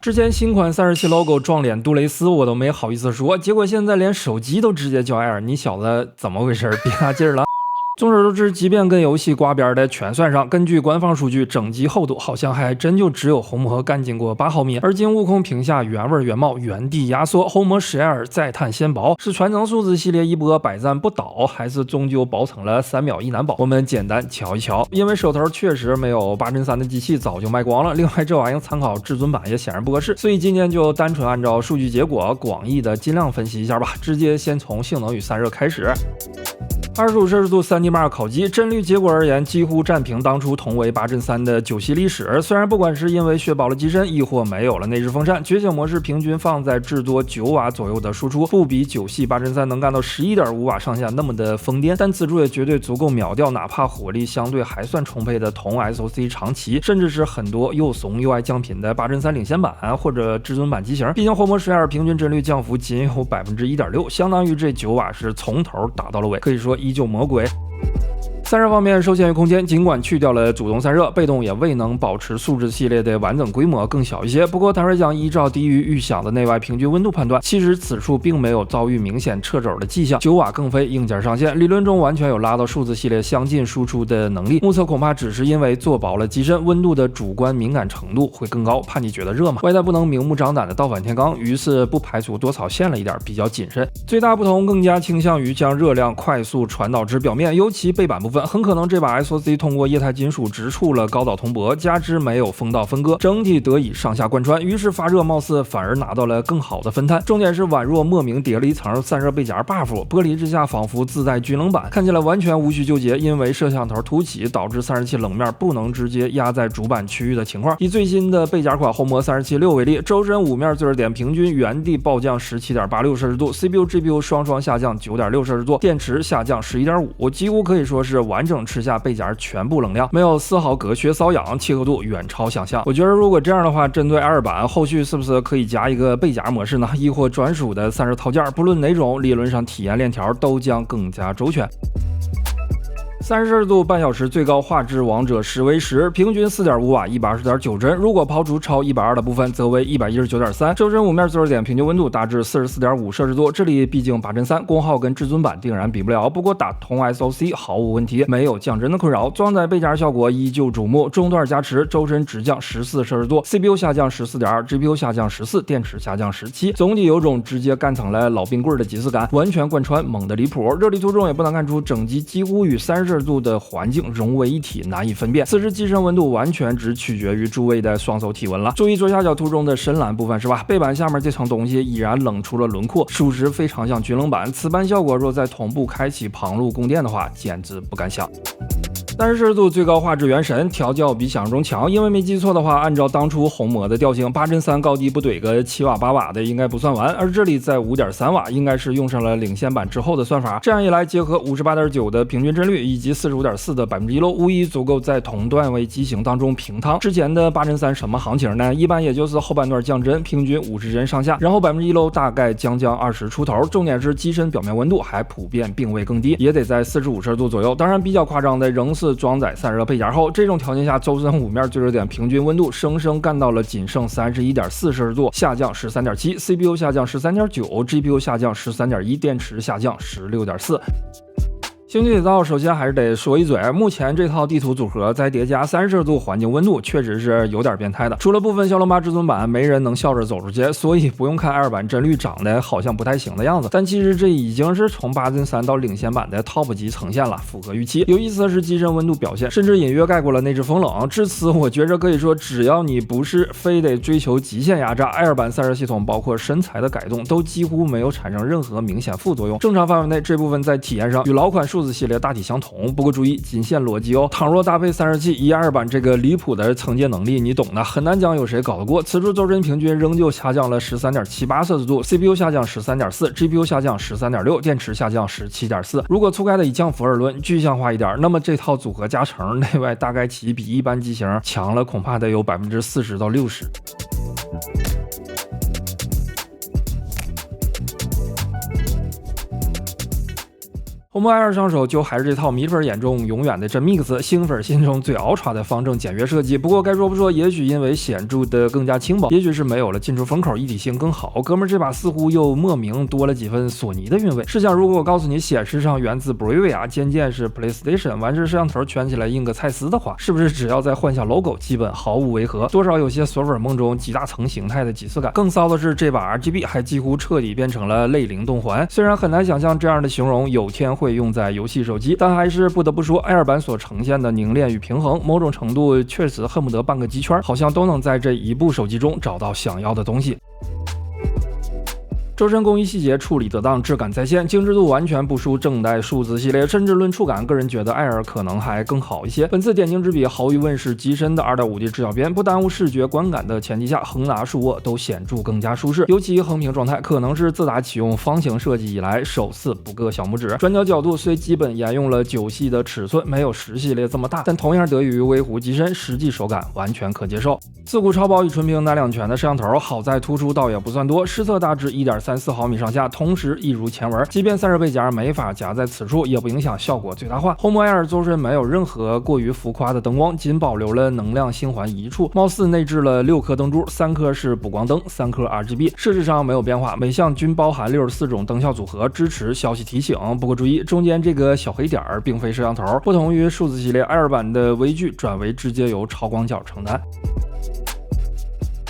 之前新款37 logo 撞脸杜蕾斯我都没好意思说，结果现在连手机都直接叫 Air， 你小子怎么回事？别大劲儿了。众所周知，即便跟游戏挂边的全算上，根据官方数据，整机厚度好像还真就只有红魔干净过8毫米。而今悟空屏下原味原貌，原地压缩，红魔10 Air 再探纤薄，是传承数字系列一波百战不倒，还是终究薄成了3秒一难保？我们简单瞧一瞧。因为手头确实没有8帧3的机器，早就卖光了。另外，这玩意儿参考至尊版也显然不合适，所以今天就单纯按照数据结果广义的尽量分析一下吧。直接先从性能与散热开始。25摄氏度 3D Mark 烤机，帧率结果而言，几乎战平当初同为8帧3的9系历史。虽然不管是因为削薄了机身，亦或没有了内置风扇，觉醒模式平均放在至多9瓦左右的输出，不比9系8帧3能干到11.5瓦上下那么的疯癫，但此处也绝对足够秒掉哪怕火力相对还算充沛的同 SOC 长旗，甚至是很多又怂又爱降频的8帧3领先版或者至尊版机型。毕竟红魔12 Air 平均帧率降幅仅有 1.6%， 相当于这9瓦是从头打到了尾，可以说依旧魔鬼。散热方面受限于空间，尽管去掉了主动散热，被动也未能保持素质系列的完整规模，更小一些。不过坦率讲，依照低于预想的内外平均温度判断，其实此处并没有遭遇明显掣肘的迹象。9瓦更非硬件上限，理论中完全有拉到数字系列相近输出的能力。目测恐怕只是因为做薄了机身，温度的主观敏感程度会更高，怕你觉得热嘛，外带不能明目张胆的倒反天罡，于是不排除多草限了一点，比较谨慎。最大不同更加倾向于将热量快速传导至表面，尤其背板部分。很可能这把 SOC 通过液态金属直触了高导铜箔，加之没有风道分割，整体得以上下贯穿，于是发热貌似反而拿到了更好的分摊。重点是宛若莫名叠了一层散热背夹 buff， 玻璃之下仿佛自带均冷板，看起来完全无需纠结因为摄像头凸起导致散热器冷面不能直接压在主板区域的情况。以最新的背夹款红魔37 6为例，周身5面最热点平均原地暴降 17.86 摄氏度， CPU、GPU 双下降 9.6 摄氏度，电池下降 11.5， 几乎可以说是完整吃下背夹全部冷量，没有丝毫隔靴搔痒，契合度远超想象。我觉得如果这样的话，针对 Air 版后续是不是可以加一个背夹模式呢？亦或专属的散热套件，不论哪种，理论上体验链条都将更加周全。30摄氏度半小时最高画质王者10v10，平均 4.5 瓦 120.9帧，如果刨除超120的部分则为 119.3。 周身5面最热点平均温度大致 44.5 摄氏度，这里毕竟8帧3，功耗跟至尊版定然比不了，不过打同 SOC 毫无问题，没有降帧的困扰。装载背夹效果依旧瞩目，中段加持，周身直降14摄氏度， CPU 下降 14.2， GPU 下降14，电池下降17，总体有种直接干成了老冰棍的即视感，完全贯穿，猛的离谱。热力图中也不难看出，整机几乎与30摄氏度的环境融为一体，难以分辨。此时机身温度完全只取决于诸位的双手体温了。注意左下角图中的深蓝部分是吧？背板下面这层东西已然冷出了轮廓，属实非常像均冷板。此般效果若在同步开启旁路供电的话，简直不敢想。30摄氏度最高画质原神调教比想象中强，因为没记错的话，按照当初红魔的调性，8帧3高低不怼个7瓦8瓦的应该不算完，而这里在 5.3 瓦，应该是用上了领先版之后的算法。这样一来，结合 58.9 的平均帧率以及 45.4 的1%漏，无疑足够在同段位机型当中平汤。之前的8帧3什么行情呢？一般也就是后半段降帧，平均50帧上下，然后1%漏大概将20出头。重点是机身表面温度还普遍并未更低，也得在45摄氏度左右。当然比较夸张的仍是装载散热背夹后，这种条件下周身5面最热点平均温度生生干到了仅剩 31.4 摄氏度，下降 13.7， CPU 下降 13.9， GPU 下降 13.1， 电池下降 16.4。星际铁道首先还是得说一嘴，目前这套地图组合再叠加30摄氏度环境温度，确实是有点变态的。除了部分骁龙8至尊版，没人能笑着走出去，所以不用看Air版帧率长得好像不太行的样子，但其实这已经是从8帧3到领先版的 top 级呈现了，符合预期。有意思的是机身温度表现，甚至隐约盖过了内置风冷。至此，我觉着可以说，只要你不是非得追求极限压榨，Air版散热系统包括身材的改动都几乎没有产生任何明显副作用。正常范围内，这部分在体验上与老款数字系列大体相同，不过注意仅限逻辑哦。倘若搭配散热器以Air版这个离谱的惩戒能力，你懂的，很难讲有谁搞得过。此处周身平均仍旧下降了 13.78 摄氏度， CPU 下降 13.4， GPU 下降 13.6， 电池下降 17.4。如果粗概的以降幅而论，具象化一点，那么这套组合加成内外大概其比一般机型强了恐怕得有 40%到60%。HomePod Air 上手就还是这套米粉眼中永远的真 Mix， 星粉心中最 Ultra 的方正简约设计。不过该说不说，也许因为显著的更加轻薄，也许是没有了进出风口一体性更好，哥们儿这把似乎又莫名多了几分索尼的韵味。试想，如果我告诉你显示上源自 Bravia， 键键是 PlayStation， 完事摄像头圈起来印个蔡司的话，是不是只要再换下 logo， 基本毫无违和？多少有些索粉梦中几大层形态的即视感。更骚的是，这把 RGB 还几乎彻底变成了类灵动环。虽然很难想象这样的形容有天会用在游戏手机，但还是不得不说 Air 版所呈现的凝练与平衡，某种程度确实恨不得半个机圈，好像都能在这一部手机中找到想要的东西。周身工艺细节处理得当，质感在线，精致度完全不输正代数字系列，甚至论触感，个人觉得 Air 可能还更好一些。本次点睛之笔毫无疑问是机身的 2.5D 直角边，不耽误视觉观感的前提下，横拿竖握都显著更加舒适，尤其横屏状态可能是自打启用方形设计以来首次不硌小拇指。转角角度虽基本沿用了9系的尺寸，没有10系列这么大，但同样得益于微弧机身，实际手感完全可接受。自古超薄与纯平乃两全的摄像头，好在突出倒也不算多，实测大致1.34毫米上下，同时一如前文，即便散热背夹没法夹在此处，也不影响效果最大化。HomePod Air 周身没有任何过于浮夸的灯光，仅保留了能量星环一处，貌似内置了6颗灯珠，3颗是补光灯，3颗 RGB， 设置上没有变化，每项均包含64种灯效组合，支持消息提醒。不过注意，中间这个小黑点并非摄像头，不同于数字系列 Air 版的微距转为直接由超广角承担。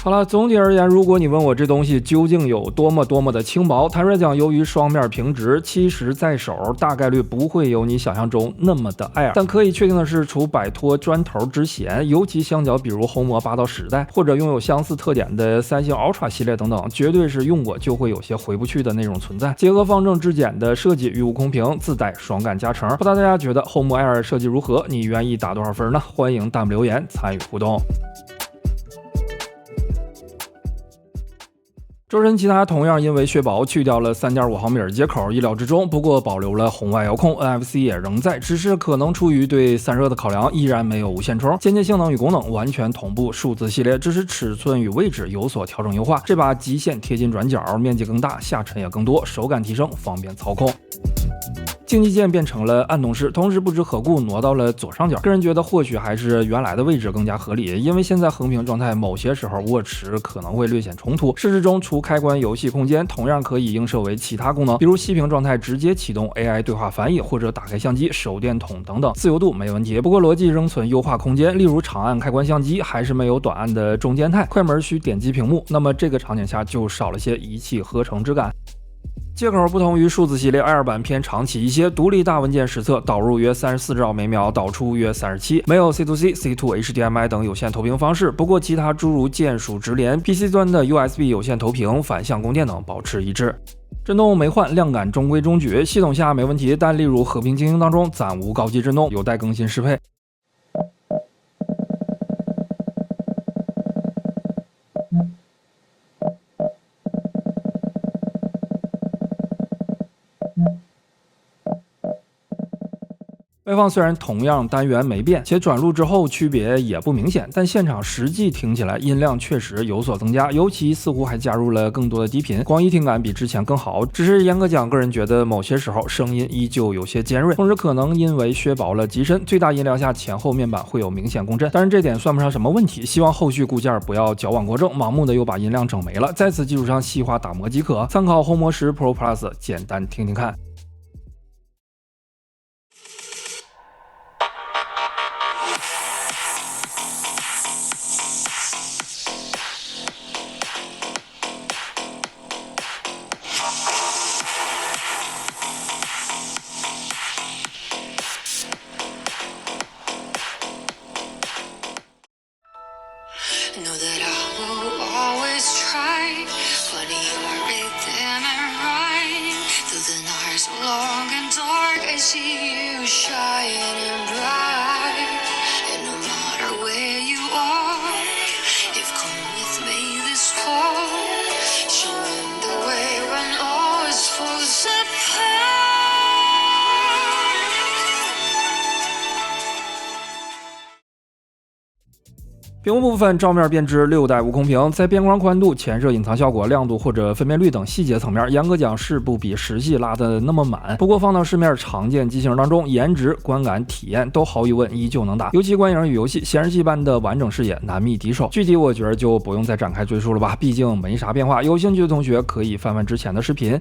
好了，总体而言，如果你问我这东西究竟有多么的轻薄，坦率讲，由于双面平直，其实在手大概率不会有你想象中那么的 Air。但可以确定的是，除摆脱砖头之嫌，尤其相较比如HomePod 8到10代，或者拥有相似特点的三星 Ultra 系列等等，绝对是用过就会有些回不去的那种存在。结合方正质简的设计与无空屏，自带双感加成，不知道大家觉得 HomePod Air 设计如何？你愿意打多少分呢？欢迎弹幕留言参与互动。周身其他同样因为削薄去掉了 3.5 毫米耳接口，意料之中，不过保留了红外遥控， NFC 也仍在，只是可能出于对散热的考量，依然没有无线充。键键性能与功能完全同步数字系列，只是尺寸与位置有所调整优化。这把极限贴近转角，面积更大，下沉也更多，手感提升，方便操控。竞技键变成了按动式，同时不知何故挪到了左上角。个人觉得或许还是原来的位置更加合理，因为现在横屏状态某些时候握持可能会略显冲突。设置中除开关游戏空间，同样可以映射为其他功能，比如息屏状态直接启动 AI 对话翻译，或者打开相机、手电筒等等，自由度没问题。不过逻辑仍存优化空间，例如长按开关相机还是没有短按的中间态，快门需点击屏幕，那么这个场景下就少了些一气呵成之感。接口不同于数字系列 Air 版偏长期一些，独立大文件实测导入约34兆每秒，导出约37，没有 C2C、C2 HDMI 等有线投屏方式，不过其他诸如键鼠直连、PC 端的 USB 有线投屏、反向供电等保持一致。震动没换，量感中规中矩，系统下没问题，但例如和平精英当中暂无高级震动，有待更新适配。外放虽然同样单元没变，且转录之后区别也不明显，但现场实际听起来音量确实有所增加，尤其似乎还加入了更多的低频，光一听感比之前更好。只是严格讲，个人觉得某些时候声音依旧有些尖锐，同时可能因为削薄了机身，最大音量下前后面板会有明显共振，当然这点算不上什么问题。希望后续固件不要矫枉过正，盲目的又把音量整没了，在此基础上细化打磨即可。参考HomePod 10 Pro Plus， 简单听听看。Know that I will always try. Funny you are rhythm and rhyme. Through the night so long and dark, I see you shining bright. And no matter where you are, you've come with me this far. Showing the way when all is falls apart. 屏幕部分照面变至6代悟空屏，在边框宽度、前摄隐藏效果、亮度或者分辨率等细节层面，严格讲是不比实际拉的那么满。不过放到市面常见机型当中，颜值、观感、体验都毫无疑问依旧能打。尤其观影与游戏，显示器般的完整视野难觅敌手。具体我觉得就不用再展开赘述了吧，毕竟没啥变化。有兴趣的同学可以翻翻之前的视频。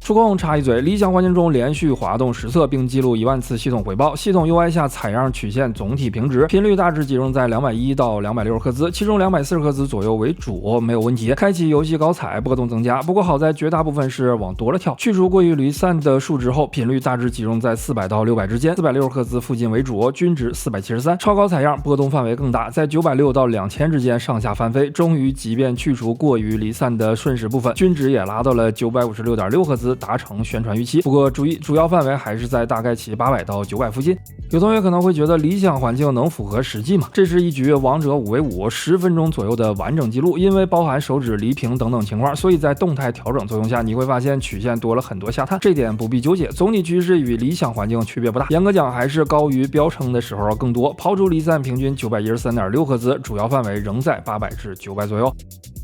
触控插一嘴，理想环境中连续滑动实测并记录10000次系统回报。系统 UI 下采样曲线总体平直，频率大致集中在210到260赫兹，其中240赫兹左右为主，没有问题。开启游戏高彩，波动增加，不过好在绝大部分是往多了跳。去除过于离散的数值后，频率大致集中在400到600之间，460赫兹附近为主，均值473。超高采样波动范围更大，在960到2000之间上下翻飞。终于，即便去除过于离散的瞬时部分，均值也拉到了956.6赫兹。达成宣传预期，不过注意，主要范围还是在大概其800到900附近。有同学可能会觉得理想环境能符合实际吗？这是一局王者5v5 10分钟左右的完整记录，因为包含手指离屏等等情况，所以在动态调整作用下，你会发现曲线多了很多下探，这点不必纠结。总体趋势与理想环境区别不大，严格讲还是高于标称的时候更多。抛出离散平均913.6赫兹，主要范围仍在800至900左右。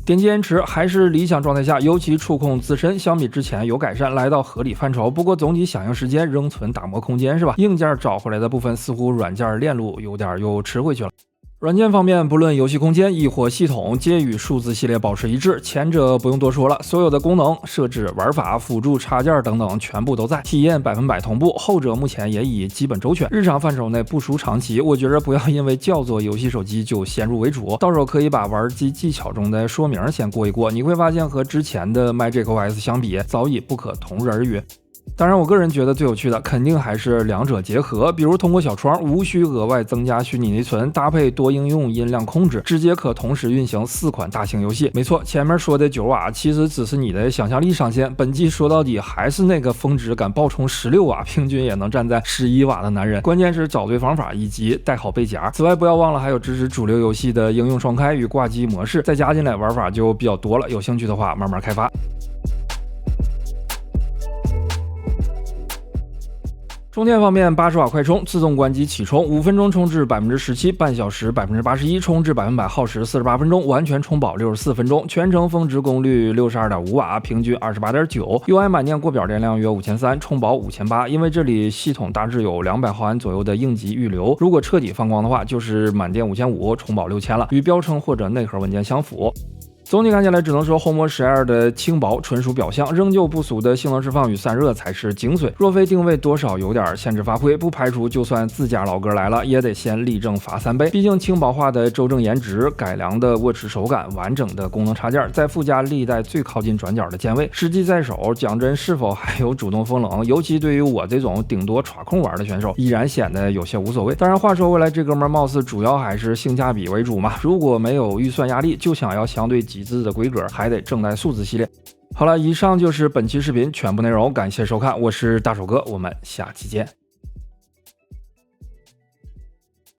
点击延迟还是理想状态下，尤其触控自身相比之前有改善，来到合理范畴。不过总体响应时间仍存打磨空间，是吧？硬件找回来的部分似乎软件链路有点又吃回去了。软件方面，不论游戏空间亦或系统，皆与数字系列保持一致。前者不用多说了，所有的功能、设置、玩法、辅助插件等等全部都在，体验100%同步。后者目前也已基本周全，日常范畴内部输长期。我觉着不要因为叫做游戏手机就先入为主，到时候可以把玩机技巧中的说明先过一过，你会发现和之前的 MagicOS 相比，早已不可同日而语。当然，我个人觉得最有趣的肯定还是两者结合，比如通过小窗无需额外增加虚拟内存，搭配多应用音量控制，直接可同时运行4款大型游戏。没错，前面说的9瓦其实只是你的想象力上限，本机说到底还是那个峰值敢爆冲16瓦，平均也能站在11瓦的男人。关键是找对方法以及带好背夹。此外，不要忘了还有支持主流游戏的应用双开与挂机模式，再加进来玩法就比较多了。有兴趣的话，慢慢开发。充电方面，80瓦快充，自动关机启充，5分钟充至17%，半小时81%，充至100%耗时48分钟，完全充饱64分钟，全程峰值功率62.5瓦，平均28.9。UI 满电过表电量约5300，充饱5800。因为这里系统大致有200毫安左右的应急预留，如果彻底放光的话，就是满电5500，充饱6000了，与标称或者内核文件相符。总体看起来只能说 HomeWatch Air 的轻薄纯属表象，仍旧不俗的性能释放与散热才是精髓。若非定位多少有点限制发挥，不排除就算自家老哥来了，也得先立正罚3倍。毕竟轻薄化的周正颜值、改良的握持手感、完整的功能插件，再附加历代最靠近转角的键位，实际在手，讲真是否还有主动风冷？尤其对于我这种顶多耍控玩的选手，依然显得有些无所谓。当然话说回来，这哥们貌似主要还是性价比为主嘛。如果没有预算压力，就想要相对极致的规格，还得正代数字系列。好了，以上就是本期视频全部内容，感谢收看，我是大手哥，我们下期见。